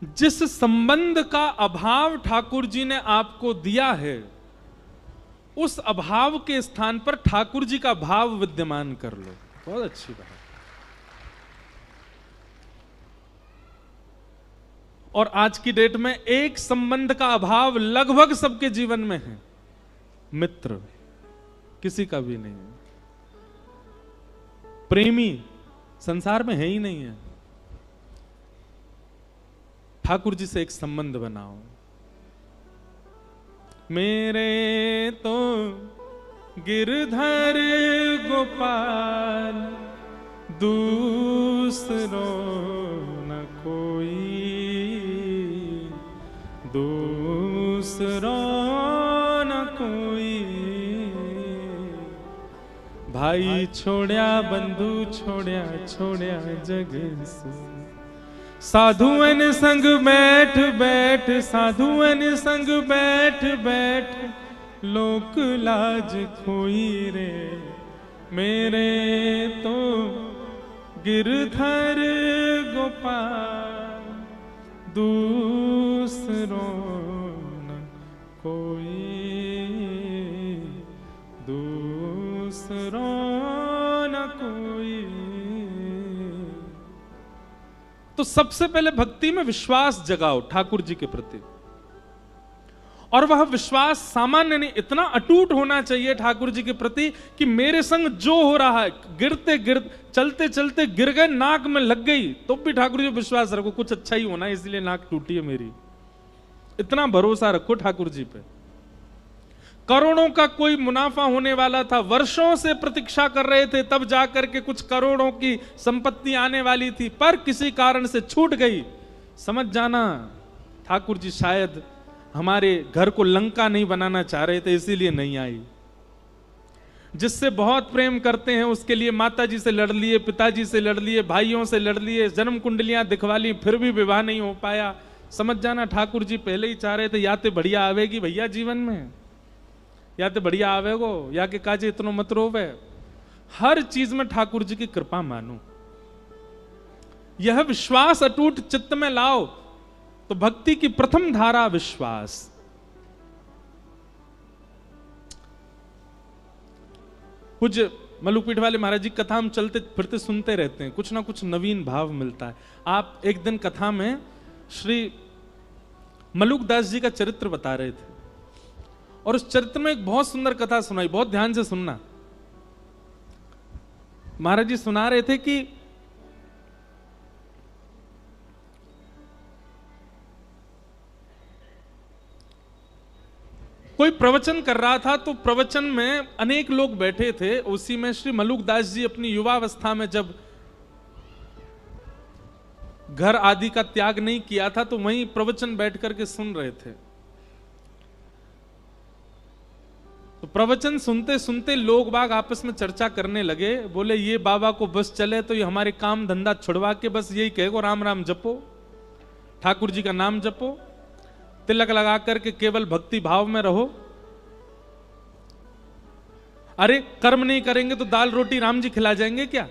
जिस संबंध का अभाव ठाकुर जी ने आपको दिया है, उस अभाव के स्थान पर ठाकुर जी का भाव विद्यमान कर लो। बहुत अच्छी बात। और आज की डेट में एक संबंध का अभाव लगभग सबके जीवन में है, मित्र। किसी का भी नहीं है। प्रेमी संसार में है ही नहीं है। ठाकुर जी से एक संबंध बनाओ। मेरे तो गिरधर गोपाल, दूसरो न कोई, दूसरो न कोई। भाई छोड़या बंधु छोड़या, छोड़या जग सु। साधुअन संग बैठ बैठ, साधुअन संग बैठ बैठ, लोक लाज खोई रे। मेरे तो गिरधर गोपाल, दूसरो न कोई, दूसरो न कोई। तो सबसे पहले भक्ति में विश्वास जगाओ ठाकुर जी के प्रति। और वह विश्वास सामान्य नहीं, इतना अटूट होना चाहिए ठाकुर जी के प्रति कि मेरे संग जो हो रहा है, गिरते गिरते चलते चलते गिर गए, नाक में लग गई, तो भी ठाकुर जी विश्वास रखो कुछ अच्छा ही होना है, इसलिए नाक टूटी है मेरी। इतना भरोसा रखो ठाकुर जी पे। करोड़ों का कोई मुनाफा होने वाला था, वर्षों से प्रतीक्षा कर रहे थे, तब जाकर के कुछ करोड़ों की संपत्ति आने वाली थी, पर किसी कारण से छूट गई। समझ जाना ठाकुर जी शायद हमारे घर को लंका नहीं बनाना चाह रहे थे, इसीलिए नहीं आई। जिससे बहुत प्रेम करते हैं उसके लिए माता जी से लड़ लिए, पिताजी से लड़ लिए, भाइयों से लड़ लिए, जन्म कुंडलियां दिखवा ली, फिर भी विवाह नहीं हो पाया। समझ जाना ठाकुर जी पहले ही चाह रहे थे या तो बढ़िया आवेगी भैया जीवन में, या तो बढ़िया आवेगो, या के काजे इतनो मत रोवे। हर चीज में ठाकुर जी की कृपा मानो। यह विश्वास अटूट चित्त में लाओ। तो भक्ति की प्रथम धारा विश्वास। पूज्य मलुकपीठ वाले महाराज जी कथा हम चलते फिरते सुनते रहते हैं, कुछ ना कुछ नवीन भाव मिलता है। आप एक दिन कथा में श्री मलुकदास जी का चरित्र बता रहे थे, और उस चरित्र में एक बहुत सुंदर कथा सुनाई, बहुत ध्यान से सुनना। महाराज जी सुना रहे थे कि कोई प्रवचन कर रहा था, तो प्रवचन में अनेक लोग बैठे थे। उसी में श्री मलुकदास जी अपनी युवावस्था में जब घर आदि का त्याग नहीं किया था, तो वहीं प्रवचन बैठ करके सुन रहे थे। तो प्रवचन सुनते सुनते लोग बाग आपस में चर्चा करने लगे। बोले ये बाबा को बस चले तो ये हमारे काम धंधा छुड़वा के बस यही कहेगो राम राम जपो, ठाकुर जी का नाम जपो, तिलक लगा करके केवल भक्ति भाव में रहो। अरे कर्म नहीं करेंगे तो दाल रोटी राम जी खिला जाएंगे क्या?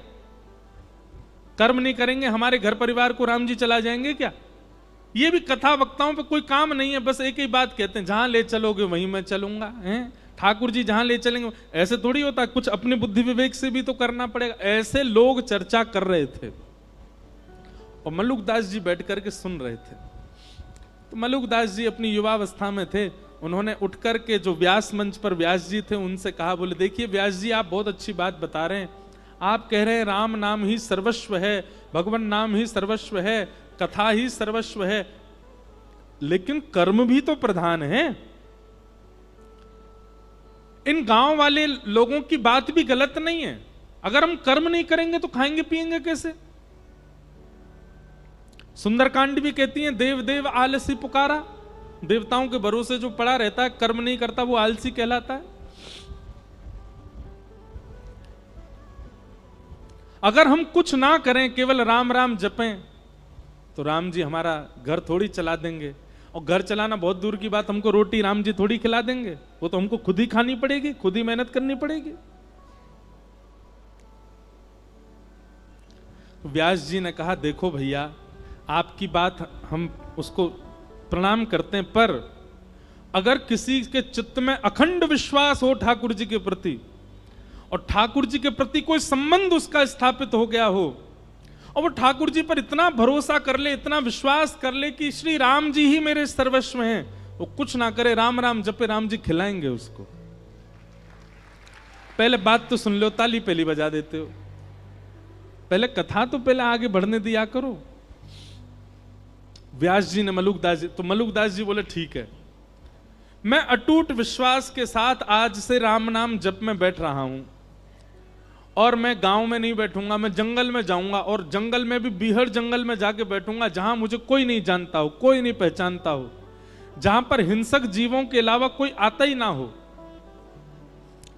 कर्म नहीं करेंगे हमारे घर परिवार को राम जी चला जाएंगे क्या? ये भी कथा वक्ताओं पे कोई काम नहीं है, बस एक ही बात कहते हैं, जहां ले चलोगे वहीं मैं चलूंगा। हैं ठाकुर जी जहां ले चलेंगे, ऐसे थोड़ी होता, कुछ अपने बुद्धि विवेक से भी तो करना पड़ेगा। ऐसे लोग चर्चा कर रहे थे और मलुकदास जी बैठ करके सुन रहे थे। तो मलुकदास जी अपनी युवावस्था में थे, उन्होंने उठ करके जो व्यास मंच पर व्यास जी थे उनसे कहा, बोले देखिए व्यास जी आप बहुत अच्छी बात बता रहे हैं, आप कह रहे हैं राम नाम ही सर्वस्व है, भगवान नाम ही सर्वस्व है, कथा ही सर्वस्व है, लेकिन कर्म भी तो प्रधान है। इन गांव वाले लोगों की बात भी गलत नहीं है, अगर हम कर्म नहीं करेंगे तो खाएंगे पिएंगे कैसे? सुंदरकांड भी कहती है देव देव आलसी पुकारा, देवताओं के भरोसे जो पड़ा रहता है, कर्म नहीं करता, वो आलसी कहलाता है। अगर हम कुछ ना करें, केवल राम राम जपें, तो राम जी हमारा घर थोड़ी चला देंगे। और घर चलाना बहुत दूर की बात, हमको रोटी राम जी थोड़ी खिला देंगे, वो तो हमको खुद ही खानी पड़ेगी, खुद ही मेहनत करनी पड़ेगी। व्यास जी ने कहा देखो भैया, आपकी बात हम उसको प्रणाम करते हैं। पर अगर किसी के चित्त में अखंड विश्वास हो ठाकुर जी के प्रति और ठाकुर जी के प्रति कोई संबंध उसका स्थापित हो गया हो और वो ठाकुर जी पर इतना भरोसा कर ले, इतना विश्वास कर ले कि श्री राम जी ही मेरे सर्वस्व हैं, वो कुछ ना करे, राम राम जपे, राम जी खिलाएंगे उसको। पहले बात तो सुन लो, ताली पहली बजा देते हो, पहले कथा तो पहले आगे बढ़ने दिया करो। व्यास जी ने मलुकदास जी, तो मलुकदास जी बोले ठीक है, मैं अटूट विश्वास के साथ आज से राम नाम जप में बैठ रहा हूं और मैं गांव में नहीं बैठूंगा, मैं जंगल में जाऊंगा और जंगल में भी बीहड़ जंगल में जाके बैठूंगा जहां मुझे कोई नहीं जानता हो, कोई नहीं पहचानता हो, जहां पर हिंसक जीवों के अलावा कोई आता ही ना हो।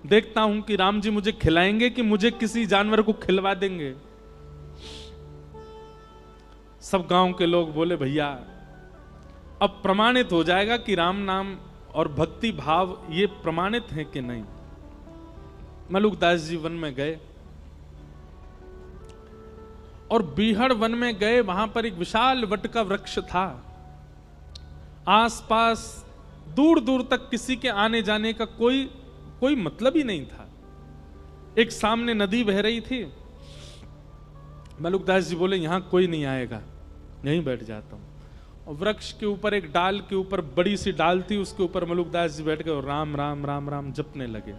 देखता हूं कि राम जी मुझे खिलाएंगे कि मुझे किसी जानवर को खिलवा देंगे। सब गांव के लोग बोले भैया अब प्रमाणित हो जाएगा कि राम नाम और भक्ति भाव ये प्रमाणित है कि नहीं। मलुकदास जी वन में गए और बीहड़ वन में गए, वहां पर एक विशाल वट का वृक्ष था, आसपास दूर दूर तक किसी के आने जाने का कोई मतलब ही नहीं था। एक सामने नदी बह रही थी। मलुकदास जी बोले यहां कोई नहीं आएगा, यहीं बैठ जाता हूं। और वृक्ष के ऊपर एक डाल के ऊपर बड़ी सी डाल थी, उसके ऊपर मलुकदास जी बैठ गए और राम राम राम राम जपने लगे।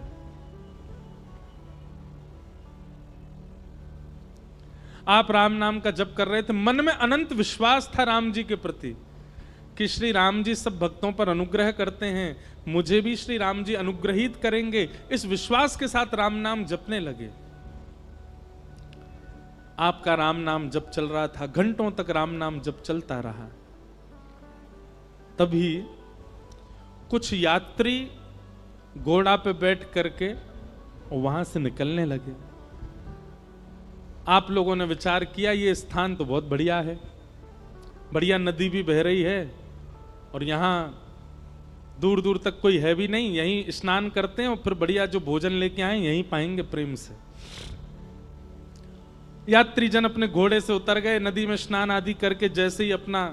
आप राम नाम का जप कर रहे थे, मन में अनंत विश्वास था राम जी के प्रति कि श्री राम जी सब भक्तों पर अनुग्रह करते हैं, मुझे भी श्री राम जी अनुग्रहित करेंगे। इस विश्वास के साथ राम नाम जपने लगे। आपका राम नाम जप चल रहा था, घंटों तक राम नाम जप चलता रहा। तभी कुछ यात्री घोड़ा पे बैठ करके वहां से निकलने लगे। आप लोगों ने विचार किया ये स्थान तो बहुत बढ़िया है, बढ़िया नदी भी बह रही है और यहां दूर दूर तक कोई है भी नहीं, यहीं स्नान करते हैं और फिर बढ़िया जो भोजन लेके आए यहीं पाएंगे प्रेम से। यात्री जन अपने घोड़े से उतर गए, नदी में स्नान आदि करके जैसे ही अपना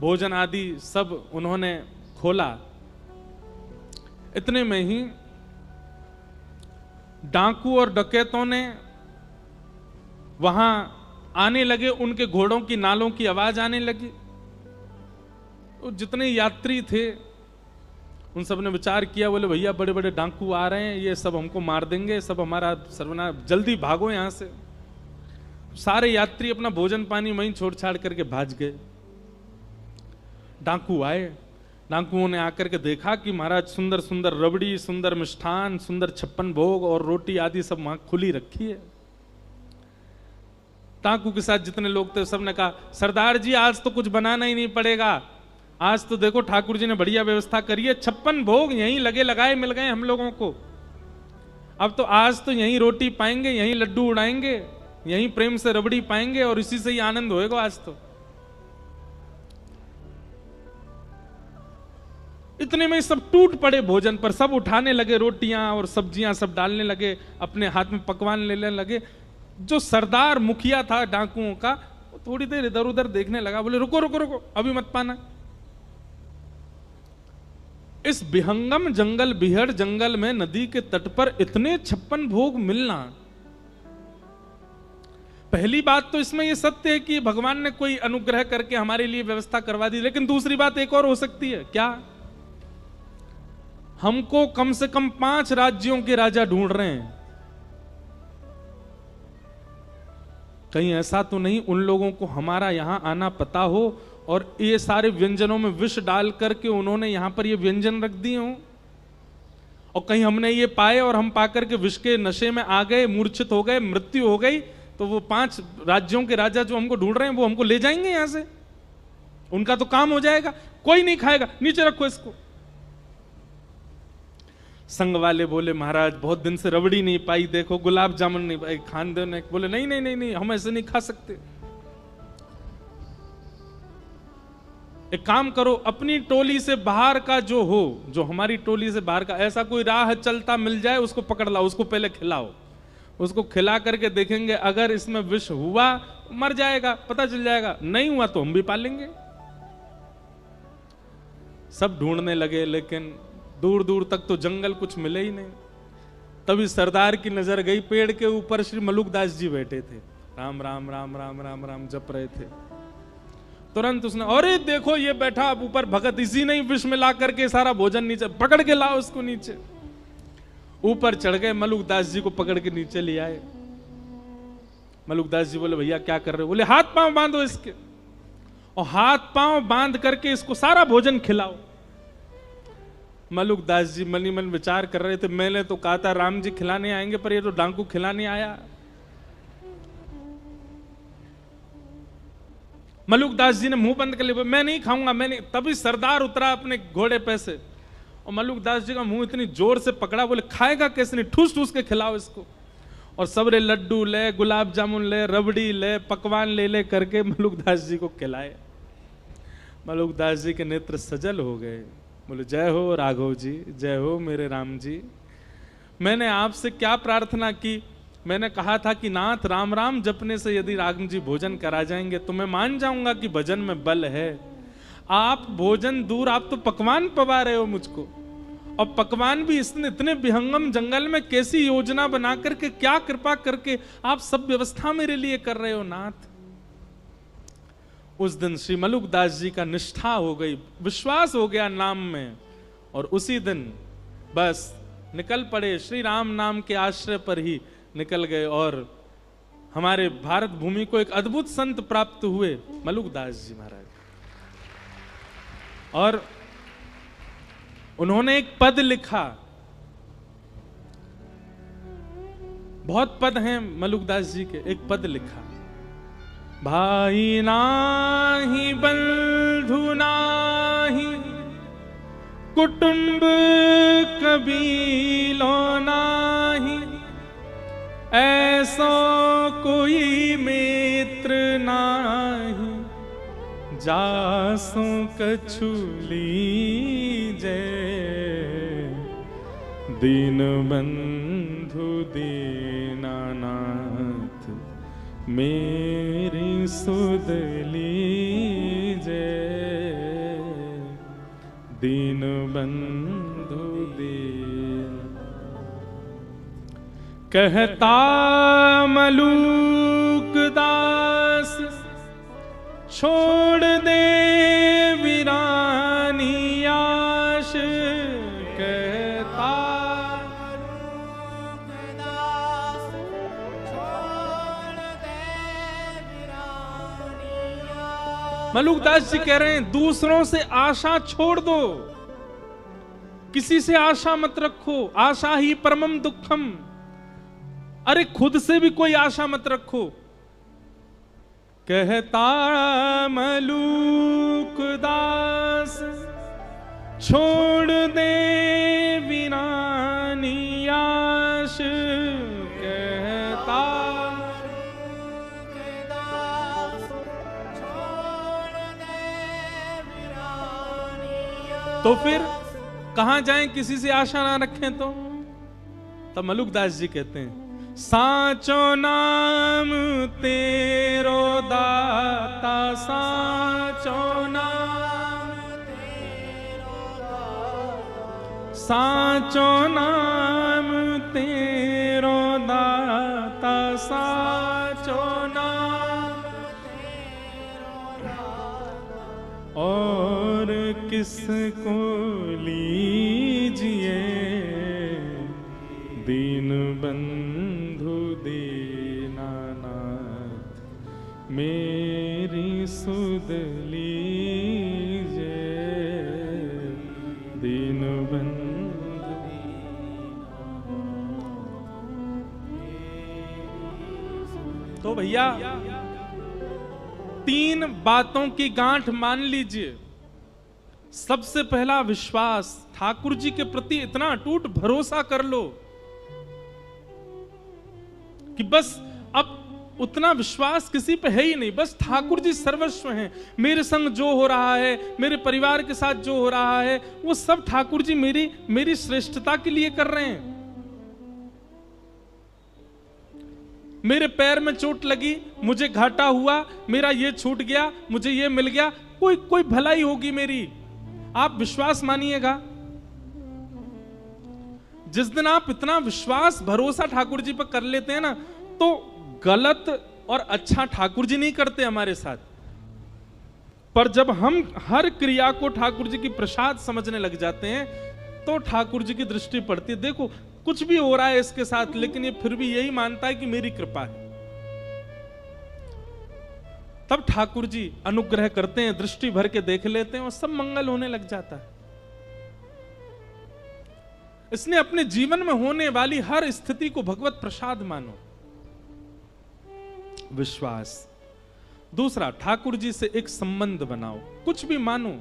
भोजन आदि सब उन्होंने खोला, इतने में ही डाकू और डकैतों ने वहां आने लगे। उनके घोड़ों की नालों की आवाज आने लगी। तो जितने यात्री थे उन सब ने विचार किया, बोले भैया बड़े बड़े डाकू आ रहे हैं, ये सब हमको मार देंगे, सब हमारा सर्वनाश, जल्दी भागो यहां से। सारे यात्री अपना भोजन पानी वहीं छोड़ छाड़ करके भाग गए। डाकू आए, डाकुओं ने आकर के देखा कि महाराज सुंदर सुंदर रबड़ी, सुंदर मिष्ठान, सुंदर 56 भोग और रोटी आदि सब वहां खुली रखी है। डाकू के साथ जितने लोग थे सबने कहा सरदार जी आज तो कुछ बनाना ही नहीं पड़ेगा, आज तो देखो ठाकुर जी ने बढ़िया व्यवस्था करी है, 56 भोग यहीं लगे लगाए मिल गए हम लोगों को। अब तो आज तो यहीं रोटी पाएंगे, यहीं लड्डू उड़ाएंगे, यहीं प्रेम से रबड़ी पाएंगे और इसी से ही आनंद होएगा आज तो। इतने में सब टूट पड़े भोजन पर, सब उठाने लगे रोटियां और सब्जियां सब डालने लगे, अपने हाथ में पकवान लेने लगे। जो सरदार मुखिया था डाकुओं का, वो थोड़ी देर इधर उधर देखने लगा, बोले रुको रुको रुको अभी मत पाना। इस विहंगम जंगल, बिहड़ जंगल में नदी के तट पर इतने 56 भोग मिलना, पहली बात तो इसमें यह सत्य है कि भगवान ने कोई अनुग्रह करके हमारे लिए व्यवस्था करवा दी। लेकिन दूसरी बात एक और हो सकती है, क्या हमको कम से कम 5 राज्यों के राजा ढूंढ रहे हैं, कहीं ऐसा तो नहीं उन लोगों को हमारा यहां आना पता हो और ये सारे व्यंजनों में विष डाल करके उन्होंने यहां पर ये व्यंजन रख दिए हो और कहीं हमने ये पाए और हम पाकर के विष के नशे में आ गए, मूर्छित हो गए, मृत्यु हो गई, तो वो 5 राज्यों के राजा जो हमको ढूंढ रहे हैं वो हमको ले जाएंगे यहां से, उनका तो काम हो जाएगा, कोई नहीं खाएगा, नीचे रखो इसको। संग वाले बोले महाराज बहुत दिन से रबड़ी नहीं पाई, देखो गुलाब जामुन नहीं पाई, खान दो। बोले नहीं नहीं नहीं नहीं, हम ऐसे नहीं खा सकते। एक काम करो, अपनी टोली से बाहर का जो हो, जो हमारी टोली से बाहर का ऐसा कोई राह चलता मिल जाए उसको पकड़ लाओ, उसको पहले खिलाओ, उसको खिला करके देखेंगे अगर इसमें विष हुआ मर जाएगा, पता चल जाएगा, नहीं हुआ तो हम भी पालेंगे। सब ढूंढने लगे, लेकिन दूर दूर तक तो जंगल, कुछ मिले ही नहीं। तभी सरदार की नजर गई, पेड़ के ऊपर श्री मलुकदास जी बैठे थे, राम राम राम राम राम राम जप रहे थे। तुरंत उसने, अरे देखो ये बैठा अब ऊपर भगत, इसी ने विष में ला करके सारा भोजन नीचे, पकड़ के लाओ उसको नीचे। ऊपर चढ़ गए, मलुकदास जी को पकड़ के नीचे ले आए। मलुकदास जी बोले, भैया क्या कर रहे हो? बोले, हाथ पांव बांधो इसके, और हाथ पांव बांध करके इसको सारा भोजन खिलाओ। मलुकदास जी मनी मन विचार कर रहे थे, मैंने तो कहा था राम जी खिलाने आएंगे, पर ये तो डांकू खिलाने आया। मलुकदास जी ने मुंह बंद कर लिया, मैं नहीं खाऊंगा, मैं नहीं। तभी सरदार उतरा अपने घोड़े पे से, और मलुकदास जी का मुंह इतनी जोर से पकड़ा, बोले खाएगा कैसे नहीं, ठूस ठूस के खिलाओ इसको। और सबरे लड्डू ले, गुलाब जामुन ले, रबड़ी ले, पकवान ले ले करके मलुकदास जी को खिलाए। मलुकदास जी के नेत्र सजल हो गए, बोले, जय हो राघव जी, जय हो मेरे राम जी। मैंने आपसे क्या प्रार्थना की? मैंने कहा था कि नाथ राम राम जपने से यदि राम जी भोजन करा जाएंगे तो मैं मान जाऊंगा कि भजन में बल है। आप भोजन दूर, आप तो पकवान पवा रहे हो मुझको, और पकवान भी इतने विहंगम जंगल में कैसी योजना बना करके, क्या कृपा करके आप सब व्यवस्था मेरे लिए कर रहे हो नाथ। उस दिन श्री मलुकदास जी का निष्ठा हो गई, विश्वास हो गया नाम में, और उसी दिन बस निकल पड़े, श्री राम नाम के आश्रय पर ही निकल गए। और हमारे भारत भूमि को एक अद्भुत संत प्राप्त हुए, मलुकदास जी महाराज। और उन्होंने एक पद लिखा, बहुत पद हैं मलुकदास जी के, एक पद लिखा, भाई नाही बंधु नाही, कुटुंब कबीलो नाही, ऐसो कोई मित्र नाही, जासो कछु लीजे, दीन बंधु दीनानाथ, मेरी सुध लीजे, दीन बंधु दीन। कहता मलुकदास छोड़ दे वीरानी आश, कहता मलुकदास छोड़ दे वीरानी आश। मलुकदास जी कह रहे हैं, दूसरों से आशा छोड़ दो, किसी से आशा मत रखो, आशा ही परमम दुखम। अरे खुद से भी कोई आशा मत रखो। कहता मलुकदास छोड़ दे वीरानी आश, कहता मलुकदास छोड़ दे वीरानी आश। तो फिर कहां जाएं किसी से आशा ना रखें तो? तब मलुकदास जी कहते हैं, साचो नाम तेरो दाता, साचो नाम तेरो दाता, साचो नाम तेरो दाता, साचो नाम तेरो दाता, और किसको लीजिए, दीन बंधु दीनानाथ, मेरी सुध लीजे, दीन बंधु। तो भैया 3 बातों की गांठ मान लीजिए। सबसे पहला विश्वास, ठाकुर जी के प्रति इतना अटूट भरोसा कर लो कि बस अब उतना विश्वास किसी पे है ही नहीं, बस ठाकुर जी सर्वस्व हैं। मेरे संग जो हो रहा है, मेरे परिवार के साथ जो हो रहा है, वो सब ठाकुर जी मेरी श्रेष्ठता के लिए कर रहे हैं। मेरे पैर में चोट लगी, मुझे घाटा हुआ, मेरा ये छूट गया, मुझे ये मिल गया, कोई भलाई होगी मेरी। आप विश्वास मानिएगा, जिस दिन आप इतना विश्वास भरोसा ठाकुर जी पर कर लेते हैं ना, तो गलत और अच्छा ठाकुर जी नहीं करते हमारे साथ। पर जब हम हर क्रिया को ठाकुर जी की प्रसाद समझने लग जाते हैं, तो ठाकुर जी की दृष्टि पड़ती है, देखो कुछ भी हो रहा है इसके साथ, लेकिन ये फिर भी यही मानता है कि मेरी कृपा है। तब ठाकुर जी अनुग्रह करते हैं, दृष्टि भर के देख लेते हैं और सब मंगल होने लग जाता है। इसलिए अपने जीवन में होने वाली हर स्थिति को भगवत प्रसाद मानो। विश्वास। दूसरा, ठाकुर जी से एक संबंध बनाओ, कुछ भी मानो।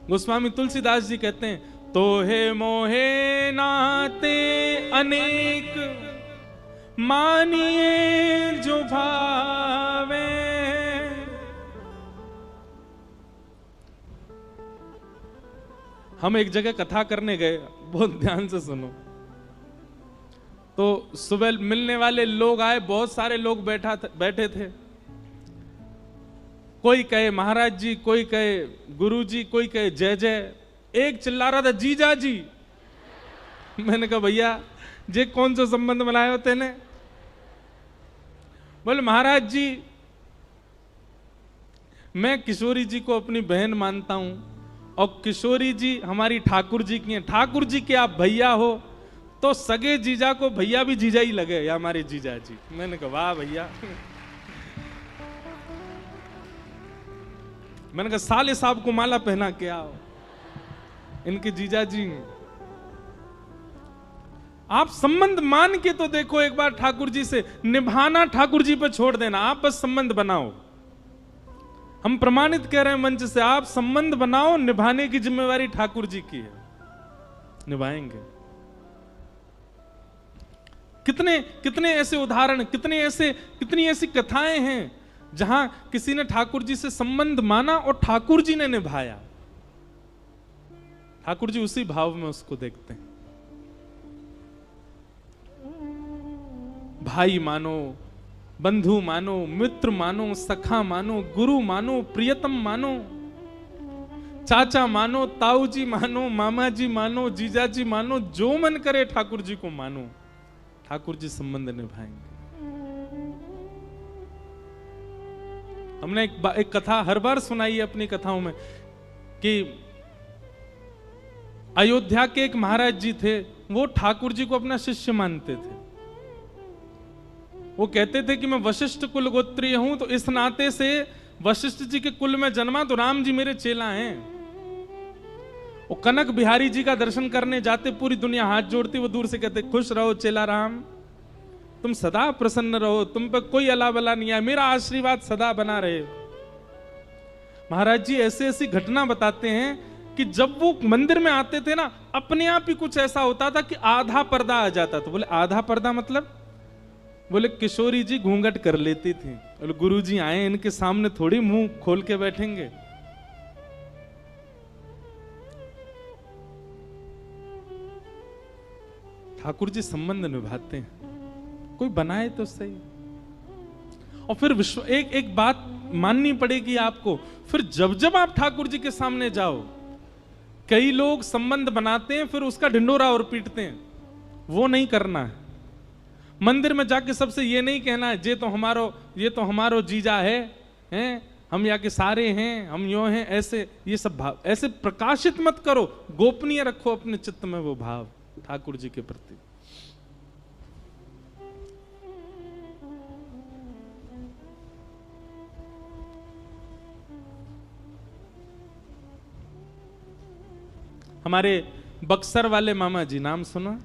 गोस्वामी तुलसीदास जी कहते हैं, तोहे मोहे नाते अनेक, मानिए जो भावे। हम एक जगह कथा करने गए, बहुत ध्यान से सुनो। तो सुबह मिलने वाले लोग आए, बहुत सारे लोग बैठे थे। कोई कहे महाराज जी, कोई कहे गुरु जी, कोई कहे जय जय। एक चिल्ला रहा था जीजा जी। मैंने कहा भैया जे कौन सा संबंध बनाए होते ने? बोले महाराज जी मैं किशोरी जी को अपनी बहन मानता हूं और किशोरी जी हमारी ठाकुर जी की हैं। ठाकुर जी के आप भैया हो तो सगे जीजा को भैया भी जीजा ही लगे, या हमारे जीजा जी। मैंने कहा वाह भैया। मैंने कहा साले साहब को माला पहना के आओ, इनके जीजा जी। आप संबंध मान के तो देखो एक बार ठाकुर जी से, निभाना ठाकुर जी पे छोड़ देना, आप बस संबंध बनाओ। हम प्रमाणित कह रहे हैं मंच से, आप संबंध बनाओ, निभाने की जिम्मेवारी ठाकुर जी की है, निभाएंगे। कितने ऐसे उदाहरण, कितनी ऐसी कथाएं हैं जहां किसी ने ठाकुर जी से संबंध माना और ठाकुर जी ने निभाया। ठाकुर जी उसी भाव में उसको देखते हैं। भाई मानो, बंधु मानो, मित्र मानो, सखा मानो, गुरु मानो, प्रियतम मानो, चाचा मानो, ताऊ जी मानो, मामा जी मानो, जीजा जी मानो, जो मन करे ठाकुर जी को मानो। ठाकुर जी संबंध निभाएंगे। हमने एक कथा हर बार सुनाई है अपनी कथाओं में कि अयोध्या के एक महाराज जी थे, वो ठाकुर जी को अपना शिष्य मानते थे। वो कहते थे कि मैं वशिष्ठ कुल गोत्रीय हूं, तो इस नाते से वशिष्ठ जी के कुल में जन्मा तो राम जी मेरे चेला हैं। वो कनक बिहारी जी का दर्शन करने जाते, पूरी दुनिया हाथ जोड़ती, वो दूर से कहते खुश रहो चेला राम, तुम सदा प्रसन्न रहो, तुम पे कोई अला बला नहीं है, मेरा आशीर्वाद सदा बना रहे। महाराज जी ऐसे ऐसी घटना बताते हैं कि जब वो मंदिर में आते थे ना, अपने आप ही कुछ ऐसा होता था कि आधा पर्दा आ जाता था। बोले आधा पर्दा मतलब? बोले किशोरी जी घूंघट कर लेती थी। बोले गुरु जी आए, इनके सामने थोड़ी मुंह खोल के बैठेंगे। ठाकुर जी संबंध निभाते हैं, कोई बनाए तो सही। और फिर एक बात माननी पड़ेगी आपको, फिर जब आप ठाकुर जी के सामने जाओ, कई लोग संबंध बनाते हैं फिर उसका ढिंडोरा और पीटते हैं। वो नहीं करना है। मंदिर में जाके सबसे ये नहीं कहना है ये तो हमारो जीजा है, हम यहाँ के सारे हैं, हम यो हैं, ऐसे ये सब भाव ऐसे प्रकाशित मत करो। गोपनीय रखो अपने चित्त में वो भाव ठाकुर जी के प्रति। हमारे बक्सर वाले मामा जी, नाम सुना?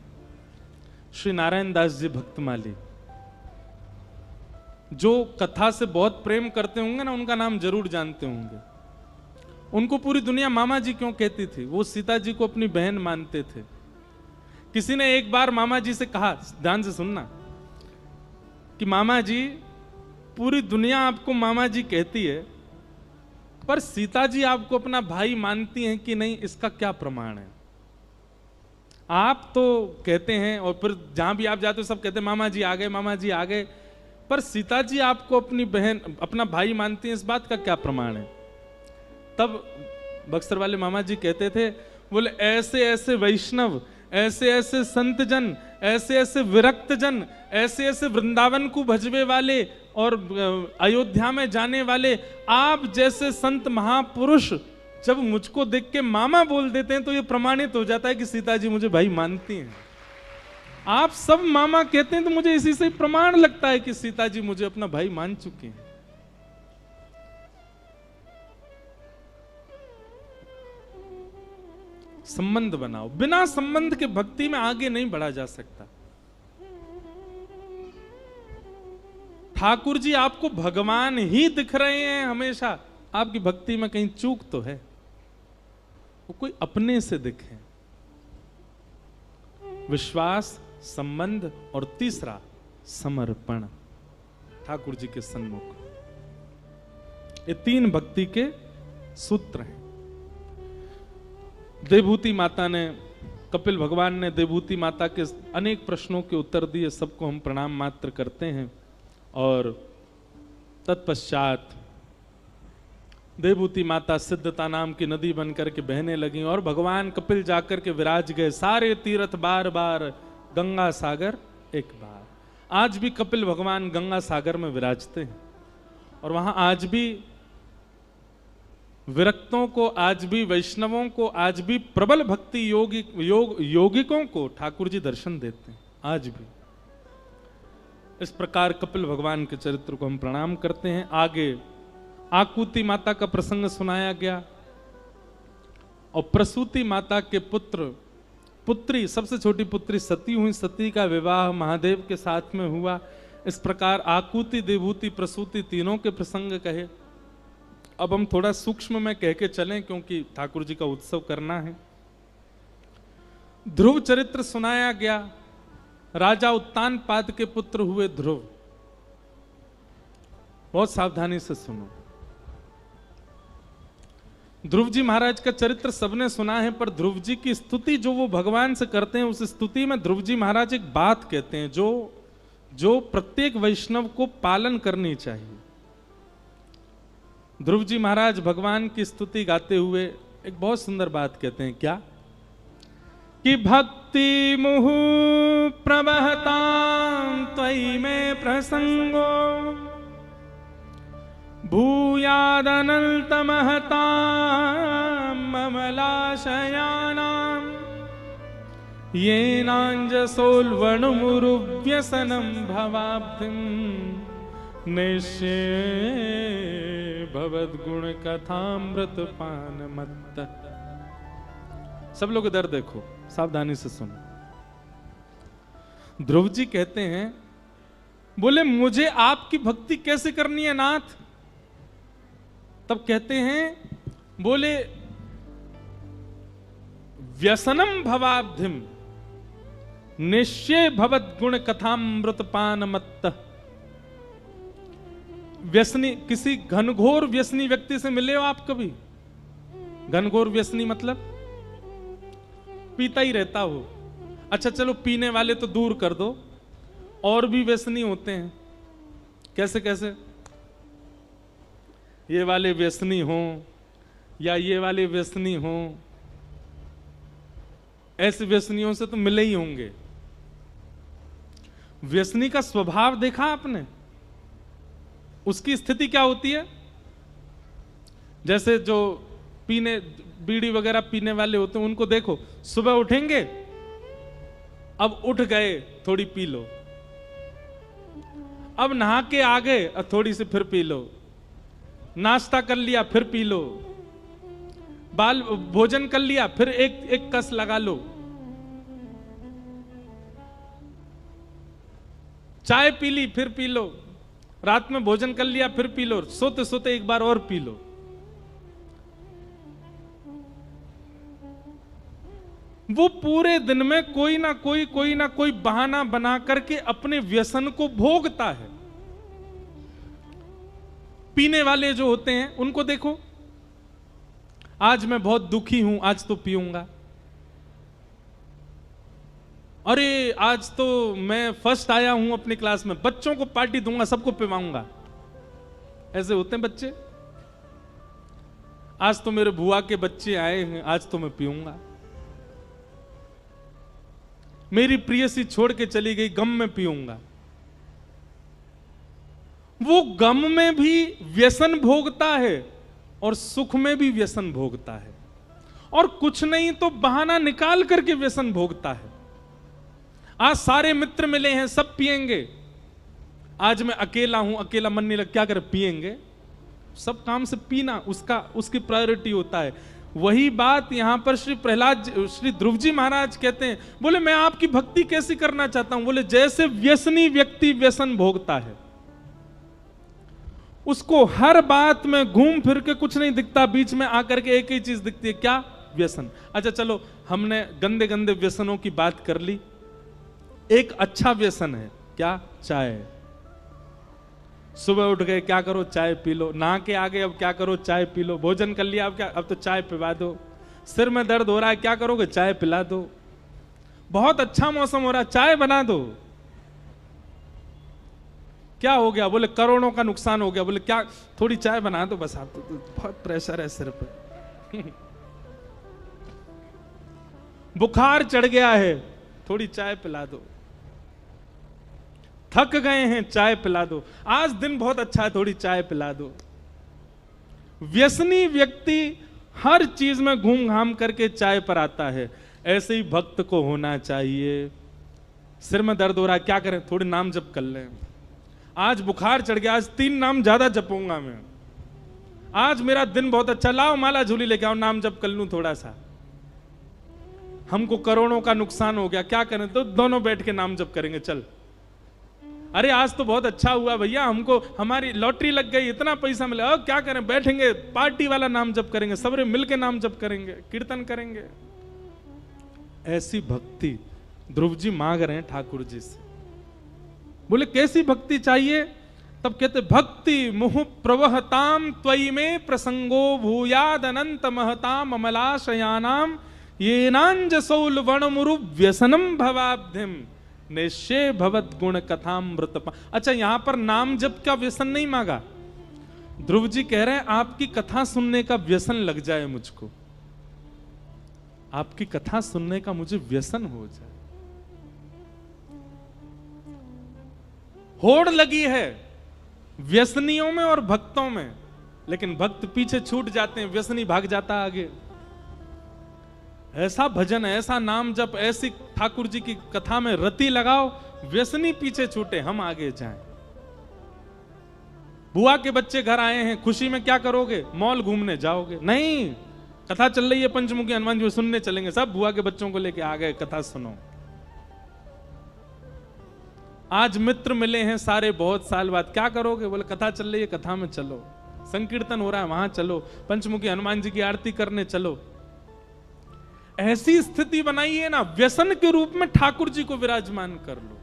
श्री नारायण दास जी भक्तमाली, जो कथा से बहुत प्रेम करते होंगे ना, उनका नाम जरूर जानते होंगे। उनको पूरी दुनिया मामा जी क्यों कहती थी? वो सीता जी को अपनी बहन मानते थे। किसी ने एक बार मामा जी से कहा, ध्यान से सुनना, कि मामा जी पूरी दुनिया आपको मामा जी कहती है, पर सीता जी आपको अपना भाई मानती हैं कि नहीं, इसका क्या प्रमाण है? आप तो कहते हैं और फिर जहां भी आप जाते हो सब कहते हैं मामा जी आ गए, मामा जी आ गए, पर सीता जी आपको अपनी बहन, अपना भाई मानती हैं, इस बात का क्या प्रमाण है? तब बक्सर वाले मामा जी कहते थे, बोले ऐसे ऐसे वैष्णव, ऐसे ऐसे संत जन, ऐसे ऐसे विरक्त जन, ऐसे ऐसे वृंदावन को भजवे वाले और अयोध्या में जाने वाले आप जैसे संत महापुरुष जब मुझको देख के मामा बोल देते हैं तो ये प्रमाणित हो जाता है कि सीता जी मुझे भाई मानती हैं। आप सब मामा कहते हैं तो मुझे इसी से प्रमाण लगता है कि सीता जी मुझे अपना भाई मान चुके हैं। संबंध बनाओ, बिना संबंध के भक्ति में आगे नहीं बढ़ा जा सकता। ठाकुर जी आपको भगवान ही दिख रहे हैं हमेशा, आपकी भक्ति में कहीं चूक तो है, वो कोई अपने से दिखे। विश्वास, संबंध और तीसरा समर्पण ठाकुर जी के सन्मुख, ये तीन भक्ति के सूत्र हैं। देवभूति माता ने, कपिल भगवान ने देवभूति माता के अनेक प्रश्नों के उत्तर दिए, सबको हम प्रणाम मात्र करते हैं। और तत्पश्चात देवभूति माता सिद्धता नाम की नदी बनकर के बहने लगी और भगवान कपिल जाकर के विराज गए। सारे तीर्थ बार बार, गंगा सागर एक बार। आज भी कपिल भगवान गंगा सागर में विराजते हैं और वहां आज भी विरक्तों को, आज भी वैष्णवों को, आज भी प्रबल भक्ति योगिकों को ठाकुर जी दर्शन देते हैं आज भी। इस प्रकार कपिल भगवान के चरित्र को हम प्रणाम करते हैं। आगे आकुति माता का प्रसंग सुनाया गया और प्रसूति माता के पुत्री, सबसे छोटी पुत्री सती हुई, सती का विवाह महादेव के साथ में हुआ। इस प्रकार आकुति, देवभूति, प्रसूति तीनों के प्रसंग कहे। अब हम थोड़ा सूक्ष्म में कह के चलें क्योंकि ठाकुर जी का उत्सव करना है। ध्रुव चरित्र सुनाया गया। राजा उत्तानपाद के पुत्र हुए ध्रुव। बहुत सावधानी से सुनो। ध्रुव जी महाराज का चरित्र सबने सुना है, पर ध्रुव जी की स्तुति जो वो भगवान से करते हैं, उस स्तुति में ध्रुव जी महाराज एक बात कहते हैं जो प्रत्येक वैष्णव को पालन करनी चाहिए। ध्रुव जी महाराज भगवान की स्तुति गाते हुए एक बहुत सुंदर बात कहते हैं। क्या? कि भक्ति मुहु प्रवहतां त्वयि में प्रसंगो भूयादनन्तमहतां ममलाशयानां येनाञ्जसोल्वणुमुरुव्यसनं भवाब्धिं निश्चे भवद्गुण कथामृत पान मत्त। सब लोग इधर देखो, सावधानी से सुनो। ध्रुव जी कहते हैं, बोले मुझे आपकी भक्ति कैसे करनी है नाथ? तब कहते हैं, बोले व्यसनम भवाब्धिम निश्चय भवद्गुण कथामृत पान मत्त। व्यसनी, किसी घनघोर व्यसनी व्यक्ति से मिले हो आप कभी? घनघोर व्यसनी मतलब पीता ही रहता हो। अच्छा चलो पीने वाले तो दूर कर दो, और भी व्यसनी होते हैं। कैसे कैसे? ये वाले व्यसनी हो या ये वाले व्यसनी हो, ऐसे व्यसनियों से तो मिले ही होंगे। व्यसनी का स्वभाव देखा आपने? उसकी स्थिति क्या होती है? जैसे जो पीने, बीड़ी वगैरह पीने वाले होते हैं, उनको देखो, सुबह उठेंगे, अब उठ गए थोड़ी पी लो, अब नहा के आ गए अब थोड़ी सी फिर पी लो, नाश्ता कर लिया फिर पी लो, भोजन कर लिया फिर एक कस लगा लो, चाय पी ली फिर पी लो, रात में भोजन कर लिया फिर पी लो, सोते सोते एक बार और पी लो। वो पूरे दिन में कोई ना कोई बहाना बना करके अपने व्यसन को भोगता है। पीने वाले जो होते हैं उनको देखो, आज मैं बहुत दुखी हूं, आज तो पीऊंगा, अरे आज तो मैं फर्स्ट आया हूं अपनी क्लास में, बच्चों को पार्टी दूंगा, सबको पिवाऊंगा। ऐसे होते हैं बच्चे। आज तो मेरे बुआ के बच्चे आए हैं, आज तो मैं पीऊंगा। मेरी प्रियसी छोड़ के चली गई, गम में पीऊंगा। वो गम में भी व्यसन भोगता है और सुख में भी व्यसन भोगता है, और कुछ नहीं तो बहाना निकाल करके व्यसन भोगता है। आज सारे मित्र मिले हैं, सब पिएंगे, आज मैं अकेला हूं, अकेला मन नहीं लग, क्या करे, पिएंगे। सब काम से पीना उसकी प्रायोरिटी होता है। वही बात यहां पर श्री ध्रुव जी महाराज कहते हैं, बोले मैं आपकी भक्ति कैसी करना चाहता हूं, बोले जैसे व्यसनी व्यक्ति व्यसन भोगता है, उसको हर बात में घूम फिर के कुछ नहीं दिखता, बीच में आकर के एक ही चीज दिखती है, क्या, व्यसन। अच्छा चलो, हमने गंदे गंदे व्यसनों की बात कर ली। एक अच्छा व्यसन है, क्या, चाय। सुबह उठ गए, क्या करो, चाय पी लो। नहा के आ गए, अब क्या करो, चाय पी लो। भोजन कर लिया, अब क्या, अब तो चाय पिला दो। सिर में दर्द हो रहा है, क्या करोगे, चाय पिला दो। बहुत अच्छा मौसम हो रहा है, चाय बना दो। क्या हो गया, बोले करोड़ों का नुकसान हो गया, बोले क्या, थोड़ी चाय बना दो बस, आप तो बहुत प्रेशर है सिर पे। बुखार चढ़ गया है, थोड़ी चाय पिला दो। थक गए हैं, चाय पिला दो। आज दिन बहुत अच्छा है, थोड़ी चाय पिला दो। व्यसनी व्यक्ति हर चीज में घूम घाम करके चाय पर आता है। ऐसे ही भक्त को होना चाहिए। सिर में दर्द हो रहा है, क्या करें, थोड़ी नाम जप कर लें। आज बुखार चढ़ गया, आज 3 नाम ज्यादा जपूंगा मैं। आज मेरा दिन बहुत अच्छा, लाओ माला झूली लेके आओ, नाम जप कर लूं थोड़ा सा। हमको करोड़ों का नुकसान हो गया, क्या करें, तो दोनों बैठ के नाम जप करेंगे, चल। अरे आज तो बहुत अच्छा हुआ भैया, हमको हमारी लॉटरी लग गई, इतना पैसा मिला, अब क्या करें, बैठेंगे पार्टी वाला नाम जप करेंगे, सबरे मिलके नाम जप करेंगे, कीर्तन करेंगे। ऐसी भक्ति ध्रुव जी मांग रहे हैं ठाकुर जी से। बोले कैसी भक्ति चाहिए, तब कहते भक्ति मुह प्रवहताम त्वयि में प्रसंगो भूयाद अनंत महताम अमलाशयानाम येनांजसौल वणमुरु व्यसनम भवाब्धिम निश्चय भवत गुण कथामृत। अच्छा, यहां पर नाम जप का व्यसन नहीं मांगा, ध्रुव जी कह रहे हैं आपकी कथा सुनने का व्यसन लग जाए मुझको, आपकी कथा सुनने का मुझे व्यसन हो जाए। होड़ लगी है व्यसनियों में और भक्तों में, लेकिन भक्त पीछे छूट जाते हैं, व्यसनी भाग जाता आगे। ऐसा भजन, ऐसा नाम जप, ऐसी ठाकुर जी की कथा में रति लगाओ, व्यसनी पीछे छूटे, हम आगे जाएं। बुआ के बच्चे घर आए हैं, खुशी में क्या करोगे, मॉल घूमने जाओगे? नहीं, कथा चल रही है पंचमुखी हनुमान जी, सुनने चलेंगे। सब बुआ के बच्चों को लेके आ गए, कथा सुनो। आज मित्र मिले हैं सारे, बहुत साल बाद, क्या करोगे, बोले कथा चल रही है, कथा में चलो। संकीर्तन हो रहा है, वहां चलो। पंचमुखी हनुमान जी की आरती करने चलो। ऐसी स्थिति बनाइए ना, व्यसन के रूप में ठाकुर जी को विराजमान कर लो।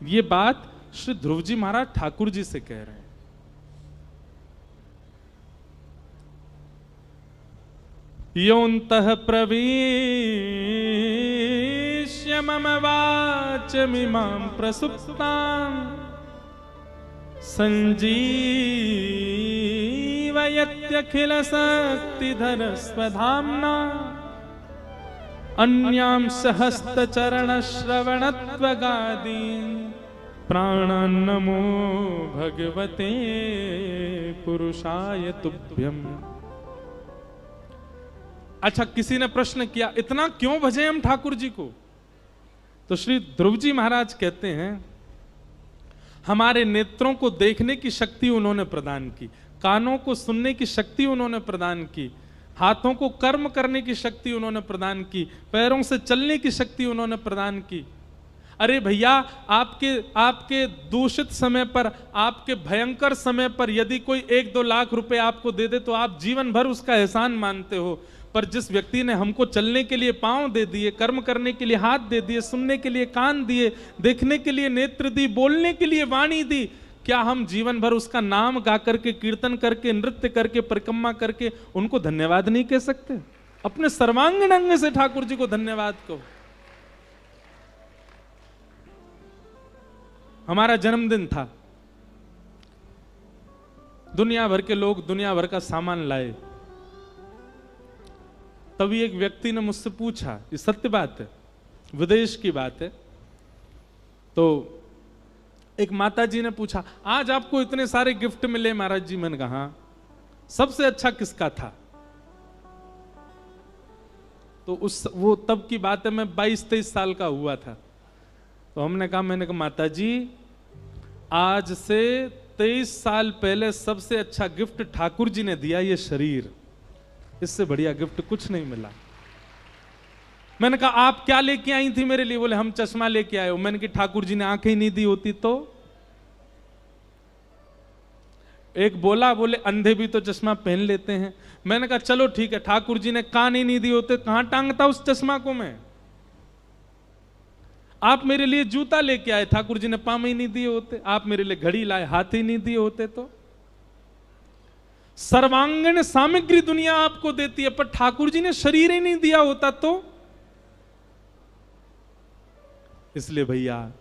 ये बात श्री ध्रुव जी महाराज ठाकुर जी से कह रहे हैं। योऽन्तः प्रविश्य मम वाचमिमां प्रसुप्तां संजीवयत्यखिल शक्तिधर स्वधाम्ना अन्यांश हस्तचरणश्रवणत्वगादीन् प्राणान्नमो भगवते पुरुषाय तुभ्यम्। अच्छा, किसी ने प्रश्न किया, इतना क्यों भजे हम ठाकुर जी को? तो श्री ध्रुव जी महाराज कहते हैं, हमारे नेत्रों को देखने की शक्ति उन्होंने प्रदान की, कानों को सुनने की शक्ति उन्होंने प्रदान की, हाथों को कर्म करने की शक्ति उन्होंने प्रदान की, पैरों से चलने की शक्ति उन्होंने प्रदान की। अरे भैया, आपके दूषित समय पर, आपके भयंकर समय पर यदि कोई 1-2 लाख रुपए आपको दे दे तो आप जीवन भर उसका एहसान मानते हो। पर जिस व्यक्ति ने हमको चलने के लिए पांव दे दिए, कर्म करने के लिए हाथ दे दिए, सुनने के लिए कान दिए, देखने के लिए नेत्र दी, बोलने के लिए वाणी दी, क्या हम जीवन भर उसका नाम गा करके, कीर्तन करके, नृत्य करके, परिक्रमा करके उनको धन्यवाद नहीं कह सकते? अपने सर्वांगीण अंग से ठाकुर जी को धन्यवाद कहो। हमारा जन्मदिन था, दुनिया भर के लोग दुनिया भर का सामान लाए, तभी एक व्यक्ति ने मुझसे पूछा, ये सत्य बात है, विदेश की बात है, तो एक माता जी ने पूछा, आज आपको इतने सारे गिफ्ट मिले महाराज जी। मैंने कहा हाँ, सबसे अच्छा किसका था? तो वो तब की बात है, मैं 22-23 साल का हुआ था। तो मैंने कहा माता जी, आज से 23 साल पहले सबसे अच्छा गिफ्ट ठाकुर जी ने दिया, ये शरीर। इससे बढ़िया गिफ्ट कुछ नहीं मिला। मैंने कहा आप क्या लेके आई थी मेरे लिए? बोले हम चश्मा लेके आए हो। मैंने कहा ठाकुर जी ने आंखें ही नहीं दी होती तो? एक बोले अंधे भी तो चश्मा पहन लेते हैं। मैंने कहा चलो ठीक है, ठाकुर जी ने कान ही नहीं दिए होते, कहां टांगता उस चश्मा को मैं? आप मेरे लिए जूता लेके आए, ठाकुर जी ने पाँव ही नहीं दिए होते। आप मेरे लिए घड़ी लाए, हाथ ही नहीं दिए होते। तो सर्वांगीण सामग्री दुनिया आपको देती है, पर ठाकुर जी ने शरीर ही नहीं दिया होता तो? इसलिए भैया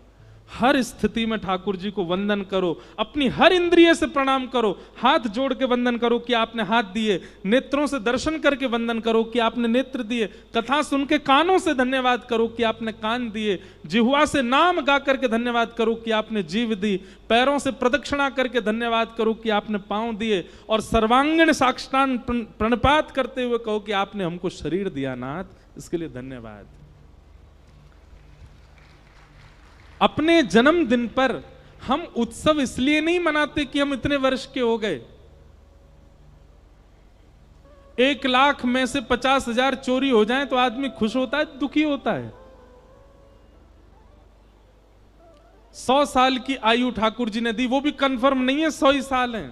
हर स्थिति में ठाकुर जी को वंदन करो, अपनी हर इंद्रिय से प्रणाम करो, हाथ जोड़ के वंदन करो कि आपने हाथ दिए, नेत्रों से दर्शन करके वंदन करो कि आपने नेत्र दिए, कथा सुन के कानों से धन्यवाद करो कि आपने कान दिए, जिह्वा से नाम गा करके धन्यवाद करो कि आपने जीव दी, पैरों से प्रदक्षिणा करके धन्यवाद करो कि आपने पांव दिए, और सर्वांगीण साष्टांग प्रणपात करते हुए कहो कि आपने हमको शरीर दिया नाथ, इसके लिए धन्यवाद। अपने जन्मदिन पर हम उत्सव इसलिए नहीं मनाते कि हम इतने वर्ष के हो गए। 1 लाख में से 50,000 चोरी हो जाए तो आदमी खुश होता है, दुखी होता है? 100 साल की आयु ठाकुर जी ने दी, वो भी कंफर्म नहीं है 100 ही साल है।